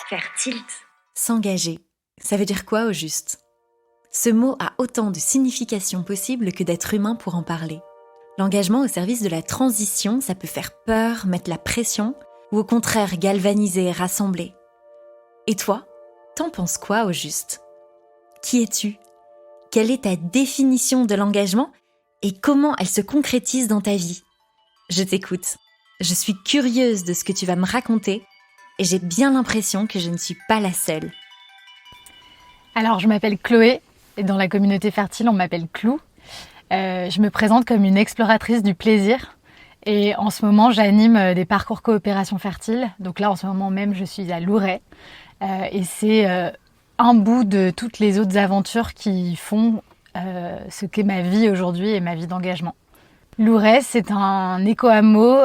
Faire tilt. S'engager, ça veut dire quoi au juste ? Ce mot a autant de significations possibles que d'être humain pour en parler. L'engagement au service de la transition, ça peut faire peur, mettre la pression, ou au contraire galvaniser, rassembler. Et toi, t'en penses quoi au juste ? Qui es-tu ? Quelle est ta définition de l'engagement et comment elle se concrétise dans ta vie ? Je t'écoute. Je suis curieuse de ce que tu vas me raconter et j'ai bien l'impression que je ne suis pas la seule. Alors, je m'appelle Chloé et dans la communauté fertile, on m'appelle Clou. Je me présente comme une exploratrice du plaisir et en ce moment, j'anime des parcours coopération fertile. Donc là, en ce moment même, je suis à Louret et c'est un bout de toutes les autres aventures qui font ce qu'est ma vie aujourd'hui et ma vie d'engagement. Louret, c'est un éco-hameau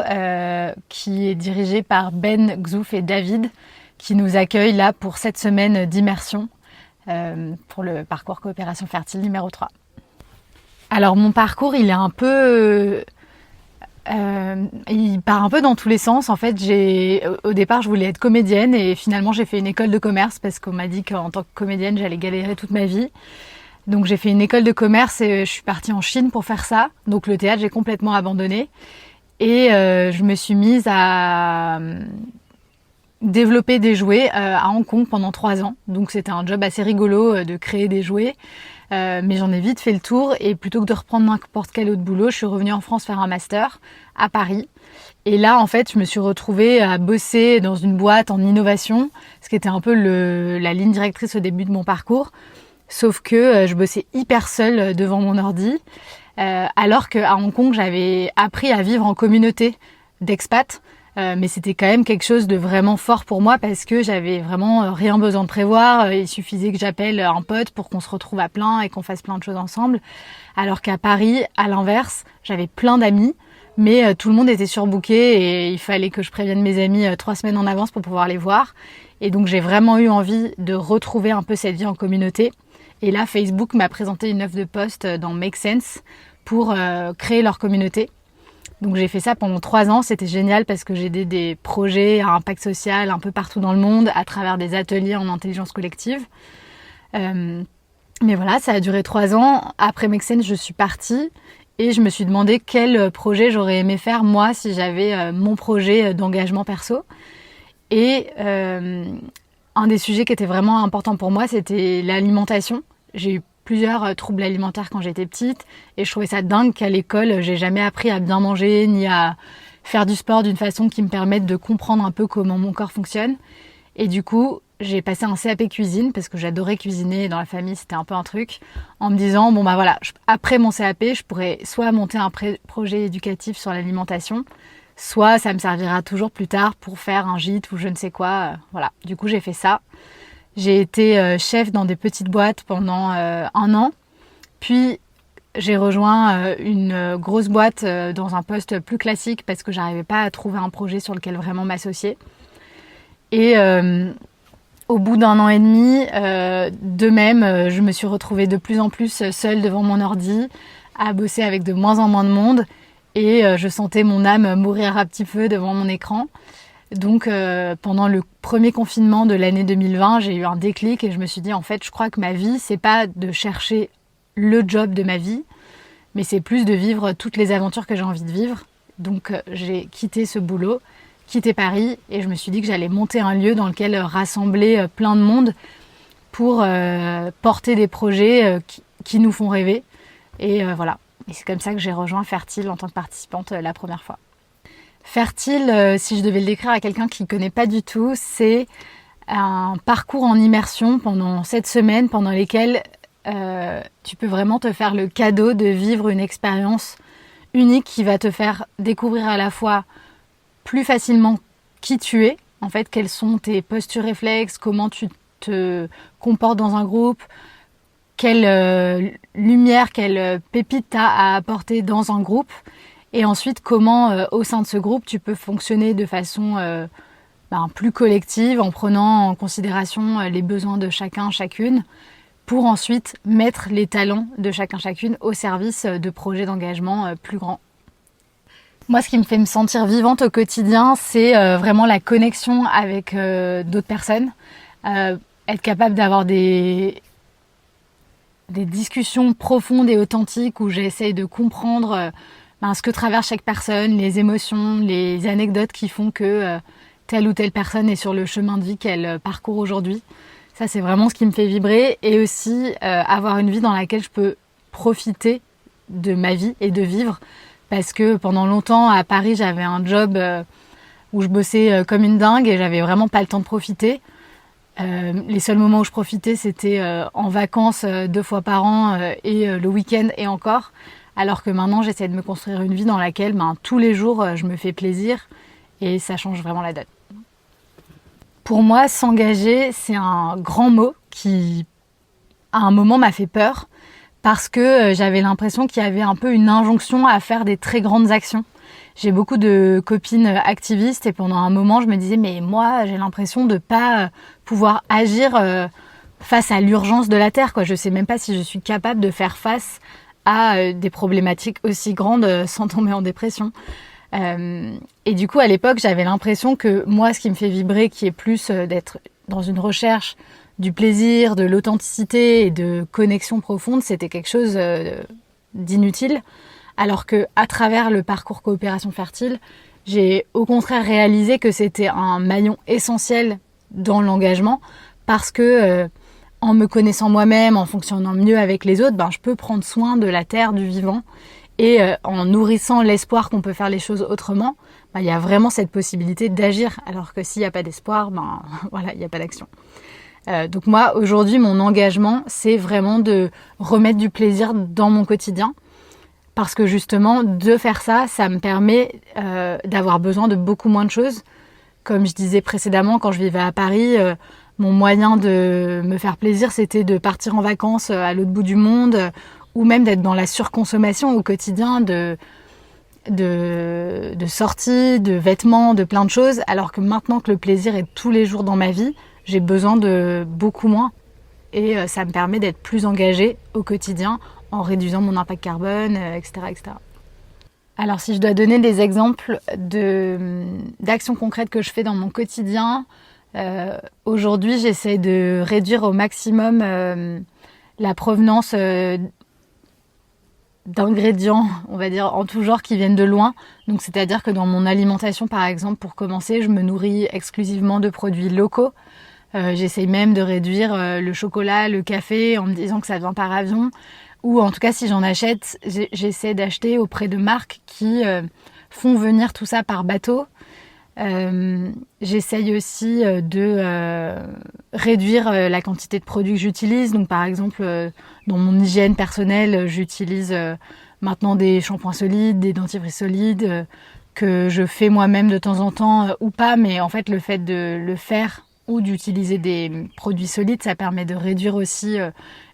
qui est dirigé par Ben, Xouf et David qui nous accueillent là pour cette semaine d'immersion pour le parcours coopération fertile numéro 3. Alors mon parcours, il est un peu... il part un peu dans tous les sens. En fait, au départ, je voulais être comédienne et finalement, j'ai fait une école de commerce parce qu'on m'a dit qu'en tant que comédienne, j'allais galérer toute ma vie. Donc j'ai fait une école de commerce et je suis partie en Chine pour faire ça. Donc le théâtre, j'ai complètement abandonné. Et je me suis mise à développer des jouets à Hong Kong pendant 3 ans. Donc c'était un job assez rigolo de créer des jouets. Mais j'en ai vite fait le tour et plutôt que de reprendre n'importe quel autre boulot, je suis revenue en France faire un master à Paris. Et là, en fait, je me suis retrouvée à bosser dans une boîte en innovation, ce qui était un peu la ligne directrice au début de mon parcours. Sauf que je bossais hyper seule devant mon ordi, alors qu'à Hong Kong, j'avais appris à vivre en communauté d'expats. Mais c'était quand même quelque chose de vraiment fort pour moi parce que j'avais vraiment rien besoin de prévoir. Il suffisait que j'appelle un pote pour qu'on se retrouve à plein et qu'on fasse plein de choses ensemble. Alors qu'à Paris, à l'inverse, j'avais plein d'amis, mais tout le monde était surbooké et il fallait que je prévienne mes amis 3 semaines en avance pour pouvoir les voir. Et donc j'ai vraiment eu envie de retrouver un peu cette vie en communauté. Et là, Facebook m'a présenté une offre de poste dans Make Sense pour créer leur communauté. Donc j'ai fait ça pendant 3 ans, c'était génial parce que j'ai aidé des projets à impact social un peu partout dans le monde à travers des ateliers en intelligence collective. Mais voilà, ça a duré 3 ans. Après Make Sense, je suis partie et je me suis demandé quel projet j'aurais aimé faire moi si j'avais mon projet d'engagement perso. Et un des sujets qui était vraiment important pour moi, c'était l'alimentation. J'ai eu plusieurs troubles alimentaires quand j'étais petite et je trouvais ça dingue qu'à l'école, j'ai jamais appris à bien manger ni à faire du sport d'une façon qui me permette de comprendre un peu comment mon corps fonctionne. Et du coup, j'ai passé un CAP cuisine parce que j'adorais cuisiner dans la famille, c'était un peu un truc, en me disant, bon bah voilà, après mon CAP, je pourrais soit monter un projet éducatif sur l'alimentation, soit ça me servira toujours plus tard pour faire un gîte ou je ne sais quoi. Voilà, du coup j'ai fait ça. J'ai été chef dans des petites boîtes pendant 1 an. Puis j'ai rejoint une grosse boîte dans un poste plus classique parce que j'arrivais pas à trouver un projet sur lequel vraiment m'associer. Et au bout d'1 an et demi, de même, je me suis retrouvée de plus en plus seule devant mon ordi, à bosser avec de moins en moins de monde. Et je sentais mon âme mourir à petit feu devant mon écran. Donc pendant le premier confinement de l'année 2020, j'ai eu un déclic et je me suis dit en fait, je crois que ma vie, c'est pas de chercher le job de ma vie, mais c'est plus de vivre toutes les aventures que j'ai envie de vivre. Donc j'ai quitté ce boulot, quitté Paris et je me suis dit que j'allais monter un lieu dans lequel rassembler plein de monde pour porter des projets qui nous font rêver. Et voilà. Et c'est comme ça que j'ai rejoint Fertile en tant que participante la première fois. Fertile, si je devais le décrire à quelqu'un qui ne connaît pas du tout, c'est un parcours en immersion pendant 7 semaines pendant lesquelles tu peux vraiment te faire le cadeau de vivre une expérience unique qui va te faire découvrir à la fois plus facilement qui tu es, en fait, quelles sont tes postures réflexes, comment tu te comportes dans un groupe, quelle lumière, quelle pépite tu as à apporter dans un groupe. Et ensuite, comment au sein de ce groupe, tu peux fonctionner de façon plus collective, en prenant en considération les besoins de chacun, chacune, pour ensuite mettre les talents de chacun, chacune au service de projets d'engagement plus grands. Moi, ce qui me fait me sentir vivante au quotidien, c'est vraiment la connexion avec d'autres personnes, être capable d'avoir des discussions profondes et authentiques où j'essaye de comprendre ce que traverse chaque personne, les émotions, les anecdotes qui font que telle ou telle personne est sur le chemin de vie qu'elle parcourt aujourd'hui. Ça, c'est vraiment ce qui me fait vibrer, et aussi avoir une vie dans laquelle je peux profiter de ma vie et de vivre, parce que pendant longtemps à Paris, j'avais un job où je bossais comme une dingue et j'avais vraiment pas le temps de profiter. Les seuls moments où je profitais, c'était en vacances 2 fois par an et le week-end et encore. Alors que maintenant, j'essaie de me construire une vie dans laquelle tous les jours, je me fais plaisir, et ça change vraiment la donne. Pour moi, s'engager, c'est un grand mot qui, à un moment, m'a fait peur, parce que j'avais l'impression qu'il y avait un peu une injonction à faire des très grandes actions. J'ai beaucoup de copines activistes, et pendant un moment, je me disais, mais moi, j'ai l'impression de pas pouvoir agir face à l'urgence de la Terre, quoi. Je sais même pas si je suis capable de faire face à des problématiques aussi grandes sans tomber en dépression. Et du coup, à l'époque, j'avais l'impression que moi, ce qui me fait vibrer, qui est plus d'être dans une recherche du plaisir, de l'authenticité et de connexion profonde, c'était quelque chose d'inutile. Alors que, à travers le parcours Coopération Fertile, j'ai au contraire réalisé que c'était un maillon essentiel dans l'engagement, parce que en me connaissant moi-même, en fonctionnant mieux avec les autres, je peux prendre soin de la terre, du vivant, et en nourrissant l'espoir qu'on peut faire les choses autrement, il y a vraiment cette possibilité d'agir, alors que s'il n'y a pas d'espoir, voilà, il n'y a pas d'action. Donc moi, aujourd'hui, mon engagement, c'est vraiment de remettre du plaisir dans mon quotidien, parce que justement, de faire ça, ça me permet d'avoir besoin de beaucoup moins de choses. Comme je disais précédemment, quand je vivais à Paris, mon moyen de me faire plaisir, c'était de partir en vacances à l'autre bout du monde, ou même d'être dans la surconsommation au quotidien de sorties, de vêtements, de plein de choses, alors que maintenant que le plaisir est tous les jours dans ma vie, j'ai besoin de beaucoup moins, et ça me permet d'être plus engagée au quotidien en réduisant mon impact carbone, etc., etc. Alors si je dois donner des exemples d'actions concrètes que je fais dans mon quotidien, aujourd'hui j'essaie de réduire au maximum la provenance d'ingrédients, on va dire, en tout genre qui viennent de loin. Donc c'est-à-dire que dans mon alimentation, par exemple, pour commencer, je me nourris exclusivement de produits locaux. J'essaye même de réduire le chocolat, le café, en me disant que ça vient par avion. Ou en tout cas, si j'en achète, j'essaie d'acheter auprès de marques qui font venir tout ça par bateau. J'essaye aussi de réduire la quantité de produits que j'utilise. Donc par exemple, dans mon hygiène personnelle, j'utilise maintenant des shampoings solides, des dentifrices solides, que je fais moi-même de temps en temps ou pas. Mais en fait, le fait de le faire ou d'utiliser des produits solides, ça permet de réduire aussi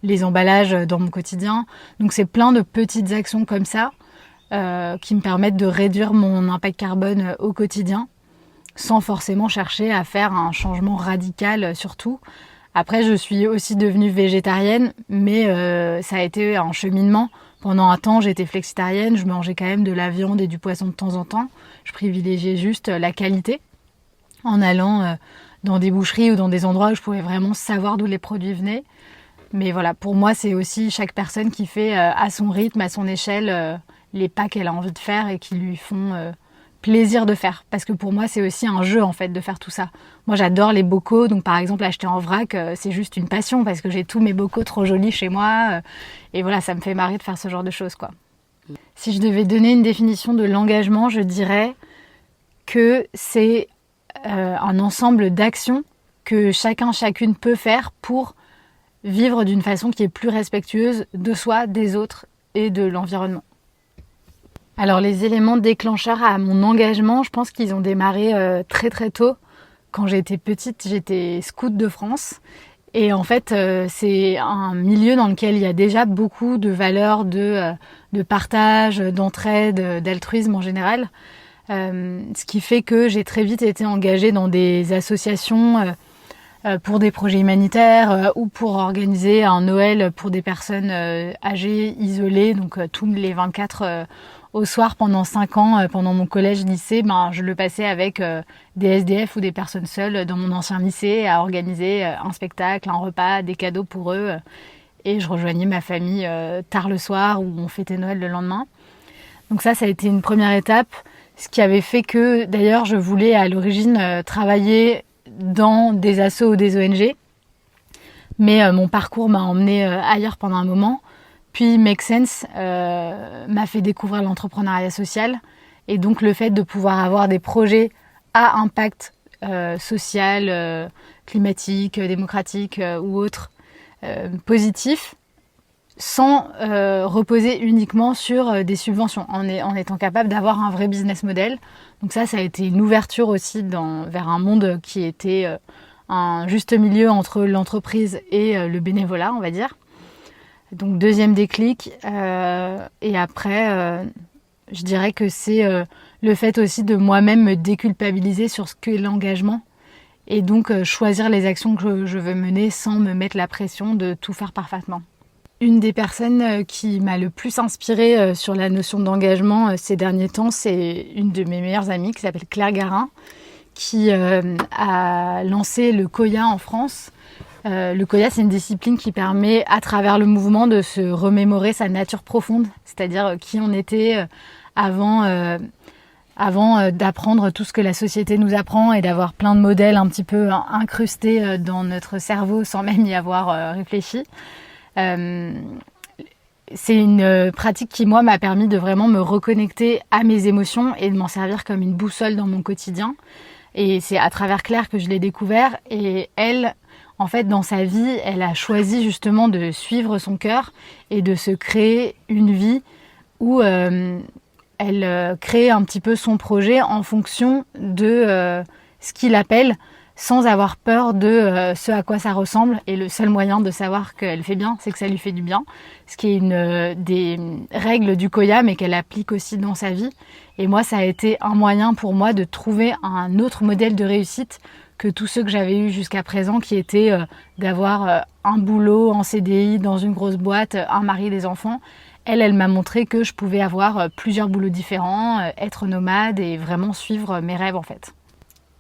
les emballages dans mon quotidien. Donc c'est plein de petites actions comme ça qui me permettent de réduire mon impact carbone au quotidien, sans forcément chercher à faire un changement radical sur tout. Après, je suis aussi devenue végétarienne, mais ça a été un cheminement. Pendant un temps, j'étais flexitarienne, je mangeais quand même de la viande et du poisson de temps en temps. Je privilégiais juste la qualité, en allant dans des boucheries ou dans des endroits où je pouvais vraiment savoir d'où les produits venaient. Mais voilà, pour moi, c'est aussi chaque personne qui fait à son rythme, à son échelle, les pas qu'elle a envie de faire et qui lui font plaisir de faire. Parce que pour moi, c'est aussi un jeu, en fait, de faire tout ça. Moi, j'adore les bocaux. Donc, par exemple, acheter en vrac, c'est juste une passion parce que j'ai tous mes bocaux trop jolis chez moi. Et voilà, ça me fait marrer de faire ce genre de choses, quoi. Si je devais donner une définition de l'engagement, je dirais que c'est un ensemble d'actions que chacun, chacune peut faire pour vivre d'une façon qui est plus respectueuse de soi, des autres et de l'environnement. Alors les éléments déclencheurs à mon engagement, je pense qu'ils ont démarré très très tôt. Quand j'étais petite, j'étais scout de France. Et en fait, c'est un milieu dans lequel il y a déjà beaucoup de valeurs de partage, d'entraide, d'altruisme en général. Ce qui fait que j'ai très vite été engagée dans des associations pour des projets humanitaires ou pour organiser un Noël pour des personnes âgées, isolées. Donc tous les 24 au soir pendant 5 ans, pendant mon collège-lycée, je le passais avec des SDF ou des personnes seules dans mon ancien lycée à organiser un spectacle, un repas, des cadeaux pour eux. Et je rejoignais ma famille tard le soir où on fêtait Noël le lendemain. Donc ça a été une première étape, ce qui avait fait que d'ailleurs je voulais à l'origine travailler dans des assos ou des ONG. Mais mon parcours m'a emmenée ailleurs pendant un moment. Puis Make Sense m'a fait découvrir l'entrepreneuriat social. Et donc le fait de pouvoir avoir des projets à impact social, climatique, démocratique ou autre, positif, sans reposer uniquement sur des subventions, en étant capable d'avoir un vrai business model. Donc ça a été une ouverture aussi vers un monde qui était un juste milieu entre l'entreprise et le bénévolat, on va dire. Donc deuxième déclic. Et après, je dirais que c'est le fait aussi de moi-même me déculpabiliser sur ce qu'est l'engagement. Et donc choisir les actions que je veux mener sans me mettre la pression de tout faire parfaitement. Une des personnes qui m'a le plus inspirée sur la notion d'engagement ces derniers temps, c'est une de mes meilleures amies qui s'appelle Claire Garin, qui a lancé le Koya en France. Le Koya, c'est une discipline qui permet, à travers le mouvement, de se remémorer sa nature profonde, c'est-à-dire qui on était avant d'apprendre tout ce que la société nous apprend et d'avoir plein de modèles un petit peu incrustés dans notre cerveau sans même y avoir réfléchi. C'est une pratique qui, moi, m'a permis de vraiment me reconnecter à mes émotions et de m'en servir comme une boussole dans mon quotidien. Et c'est à travers Claire que je l'ai découvert. Et elle, en fait, dans sa vie, elle a choisi justement de suivre son cœur et de se créer une vie où elle crée un petit peu son projet en fonction de ce qu'il appelle, sans avoir peur de ce à quoi ça ressemble. Et le seul moyen de savoir qu'elle fait bien, c'est que ça lui fait du bien. Ce qui est une des règles du Koya, mais qu'elle applique aussi dans sa vie. Et moi, ça a été un moyen pour moi de trouver un autre modèle de réussite que tous ceux que j'avais eus jusqu'à présent, qui était d'avoir un boulot en CDI dans une grosse boîte, un mari, des enfants. Elle m'a montré que je pouvais avoir plusieurs boulots différents, être nomade et vraiment suivre mes rêves en fait.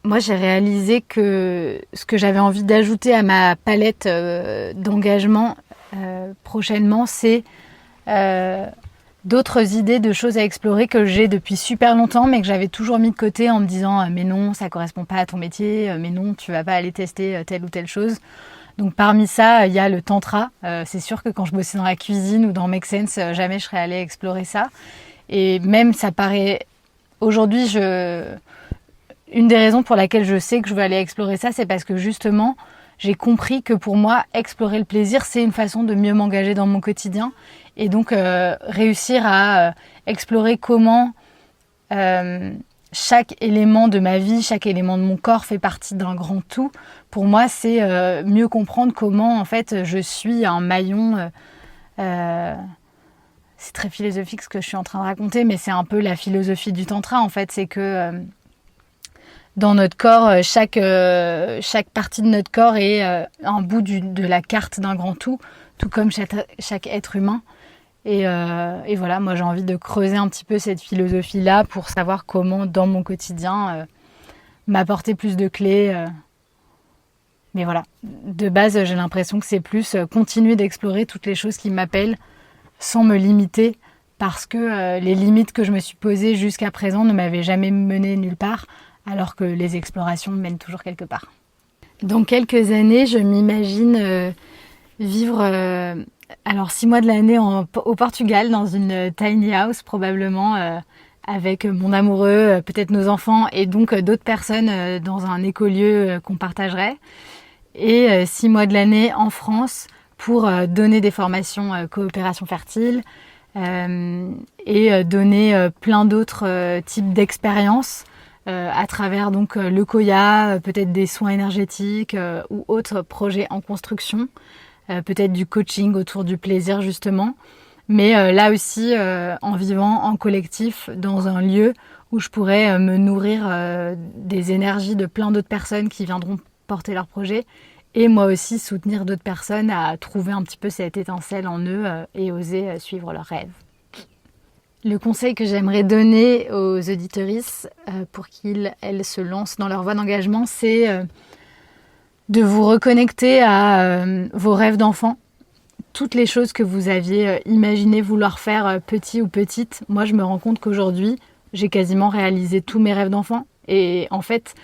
Moi, j'ai réalisé que ce que j'avais envie d'ajouter à ma palette d'engagement prochainement, c'est d'autres idées de choses à explorer que j'ai depuis super longtemps, mais que j'avais toujours mis de côté en me disant « mais non, ça correspond pas à ton métier, mais non, tu vas pas aller tester telle ou telle chose ». Donc parmi ça, il y a le tantra. C'est sûr que quand je bossais dans la cuisine ou dans Make Sense, jamais je serais allée explorer ça. Et même, ça paraît... Aujourd'hui, une des raisons pour laquelle je sais que je veux aller explorer ça, c'est parce que justement, j'ai compris que pour moi, explorer le plaisir, c'est une façon de mieux m'engager dans mon quotidien. Et donc, réussir à explorer comment chaque élément de ma vie, chaque élément de mon corps fait partie d'un grand tout. Pour moi, c'est mieux comprendre comment, en fait, je suis un maillon... c'est très philosophique ce que je suis en train de raconter, mais c'est un peu la philosophie du tantra, en fait. C'est que... dans notre corps, chaque partie de notre corps est un bout de la carte d'un grand tout comme chaque être humain. Et voilà, moi j'ai envie de creuser un petit peu cette philosophie-là pour savoir comment, dans mon quotidien, m'apporter plus de clés. Mais voilà, de base, j'ai l'impression que c'est plus continuer d'explorer toutes les choses qui m'appellent sans me limiter, parce que les limites que je me suis posées jusqu'à présent ne m'avaient jamais mené nulle part, alors que les explorations mènent toujours quelque part. Dans quelques années, je m'imagine vivre 6 mois de l'année au Portugal, dans une tiny house probablement, avec mon amoureux, peut-être nos enfants, et donc d'autres personnes dans un écolieu qu'on partagerait. Et 6 mois de l'année en France pour donner des formations coopération fertile et donner plein d'autres types d'expériences à travers donc le Koya, peut-être des soins énergétiques ou autres projets en construction, peut-être du coaching autour du plaisir justement, mais là aussi en vivant en collectif dans un lieu où je pourrais me nourrir des énergies de plein d'autres personnes qui viendront porter leur projet et moi aussi soutenir d'autres personnes à trouver un petit peu cette étincelle en eux et oser suivre leurs rêves. Le conseil que j'aimerais donner aux auditrices pour qu'elles se lancent dans leur voie d'engagement, c'est de vous reconnecter à vos rêves d'enfant. Toutes les choses que vous aviez imaginé vouloir faire petit ou petite, moi je me rends compte qu'aujourd'hui, j'ai quasiment réalisé tous mes rêves d'enfant. Et en fait,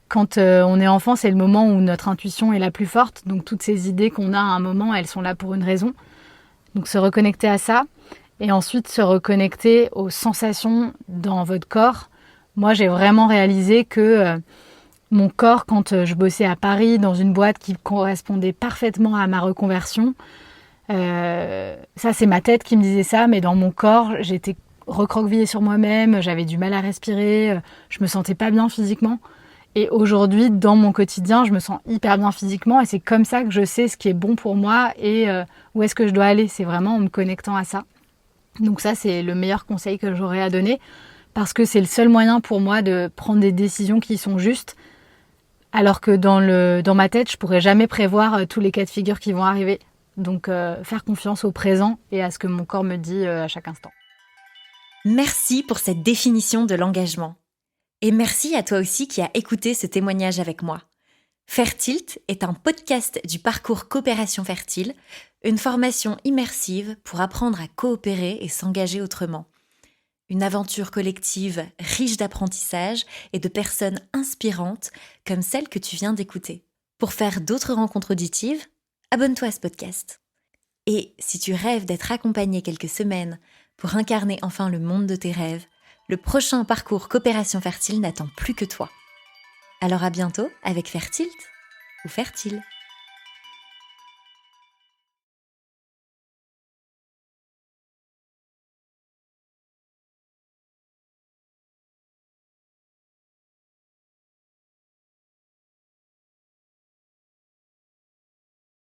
quand on est enfant, c'est le moment où notre intuition est la plus forte. Donc toutes ces idées qu'on a à un moment, elles sont là pour une raison. Donc se reconnecter à ça. Et ensuite se reconnecter aux sensations dans votre corps. Moi, j'ai vraiment réalisé que mon corps, quand je bossais à Paris, dans une boîte qui correspondait parfaitement à ma reconversion, ça c'est ma tête qui me disait ça, mais dans mon corps, j'étais recroquevillée sur moi-même, j'avais du mal à respirer, je me sentais pas bien physiquement. Et aujourd'hui, dans mon quotidien, je me sens hyper bien physiquement et c'est comme ça que je sais ce qui est bon pour moi et où est-ce que je dois aller. C'est vraiment en me connectant à ça. Donc ça, c'est le meilleur conseil que j'aurais à donner parce que c'est le seul moyen pour moi de prendre des décisions qui sont justes alors que dans ma tête, je pourrais jamais prévoir tous les cas de figure qui vont arriver. Donc faire confiance au présent et à ce que mon corps me dit à chaque instant. Merci pour cette définition de l'engagement. Et merci à toi aussi qui as écouté ce témoignage avec moi. Fertilt est un podcast du parcours Coopération Fertile, une formation immersive pour apprendre à coopérer et s'engager autrement. Une aventure collective riche d'apprentissage et de personnes inspirantes comme celle que tu viens d'écouter. Pour faire d'autres rencontres auditives, abonne-toi à ce podcast. Et si tu rêves d'être accompagné quelques semaines pour incarner enfin le monde de tes rêves, le prochain parcours Coopération Fertile n'attend plus que toi. Alors à bientôt avec Fertilt ou Fertile.